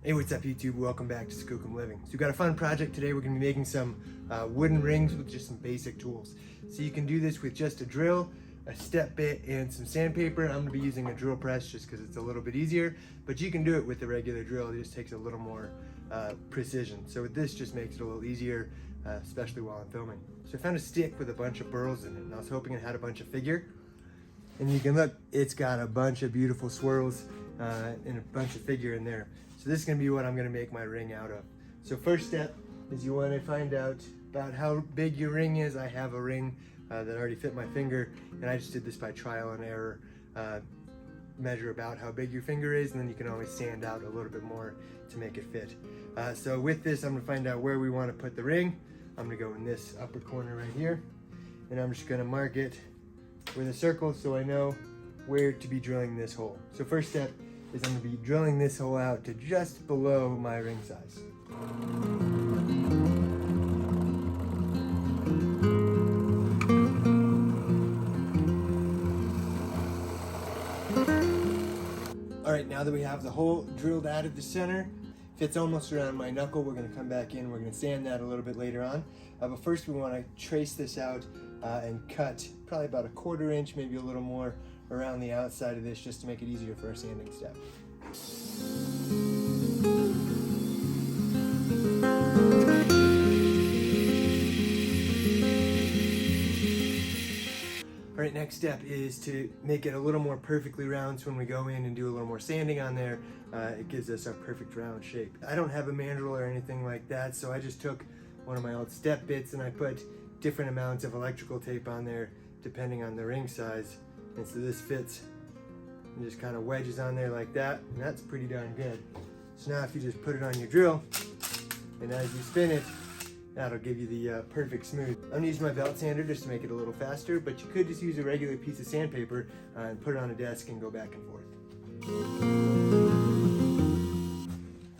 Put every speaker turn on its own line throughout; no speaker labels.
Hey, what's up YouTube? Welcome back to Skookum Living. So we've got a fun project today. We're going to be making some wooden rings with just some basic tools. So you can do this with just a drill, a step bit, and some sandpaper. I'm going to be using a drill press just because it's a little bit easier, but you can do it with the regular drill. It just takes a little more precision. So with this, just makes it a little easier, especially while I'm filming. So I found a stick with a bunch of burls in it, and I was hoping it had a bunch of figure. And you can look, it's got a bunch of beautiful swirls and a bunch of figure in there. So this is going to be what I'm going to make my ring out of. So first step is you want to find out about how big your ring is. I have a ring that already fit my finger, and I just did this by trial and error. Measure about how big your finger is, and then you can always sand out a little bit more to make it fit. So with this, I'm going to find out where we want to put the ring. I'm going to go in this upper corner right here, and I'm just going to mark it with a circle so I know where to be drilling this hole. So first step is I'm going to be drilling this hole out to just below my ring size. Alright, now that we have the hole drilled out of the center, fits almost around my knuckle, we're going to come back in, we're going to sand that a little bit later on. But first we want to trace this out and cut probably about 1/4 inch, maybe a little more, around the outside of this just to make it easier for our sanding step. Alright, next step is to make it a little more perfectly round, so when we go in and do a little more sanding on there, it gives us a perfect round shape. I don't have a mandrel or anything like that, so I just took one of my old step bits and I put different amounts of electrical tape on there depending on the ring size. And so this fits and just kind of wedges on there like that, and that's pretty darn good. So now if you just put it on your drill, and as you spin it, that'll give you the perfect smooth. I'm gonna use my belt sander just to make it a little faster, but you could just use a regular piece of sandpaper and put it on a desk and go back and forth.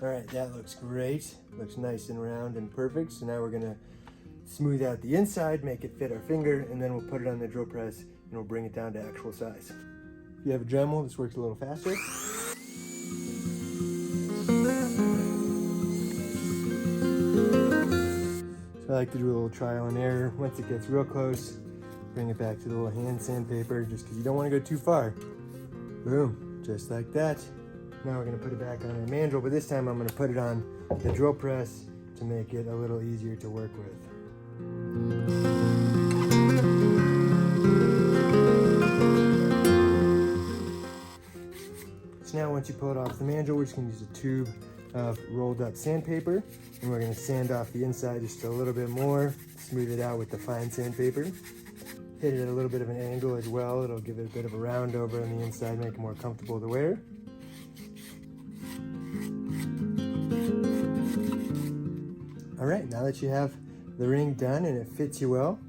All right, that looks great. Looks nice and round and perfect. So now we're gonna smooth out the inside, make it fit our finger, and then we'll put it on the drill press and we'll bring it down to actual size. If you have a Dremel, this works a little faster. So I like to do a little trial and error. Once it gets real close, bring it back to the little hand sandpaper just because you don't want to go too far. Boom, just like that. Now we're going to put it back on our mandrel, but this time I'm going to put it on the drill press to make it a little easier to work with. So now once you pull it off the mandrel, we're just going to use a tube of rolled up sandpaper, and we're going to sand off the inside just a little bit more, smooth it out with the fine sandpaper. Hit it at a little bit of an angle as well. It'll give it a bit of a round over on the inside, make it more comfortable to wear. All right, now that you have the ring done and it fits you well,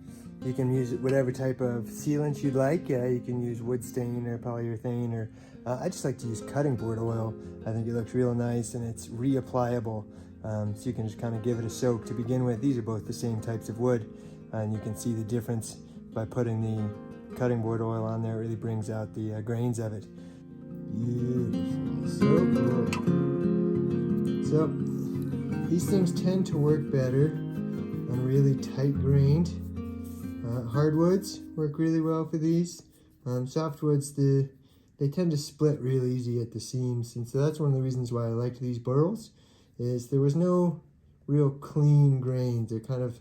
you can use whatever type of sealant you'd like. You can use wood stain or polyurethane, or I just like to use cutting board oil. I think it looks real nice and it's reapplicable. So you can just kind of give it a soak to begin with. These are both the same types of wood, and you can see the difference by putting the cutting board oil on there. It really brings out the grains of it. Beautiful, so cool. So these things tend to work better on really tight grained. Hardwoods work really well for these. Softwoods, they tend to split real easy at the seams, and so that's one of the reasons why I liked these burls, is there was no real clean grains. They're kind of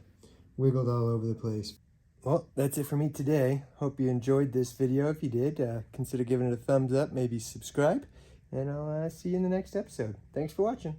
wiggled all over the place. Well, that's it for me today. Hope you enjoyed this video. If you did, consider giving it a thumbs up, maybe subscribe, and I'll see you in the next episode. Thanks for watching.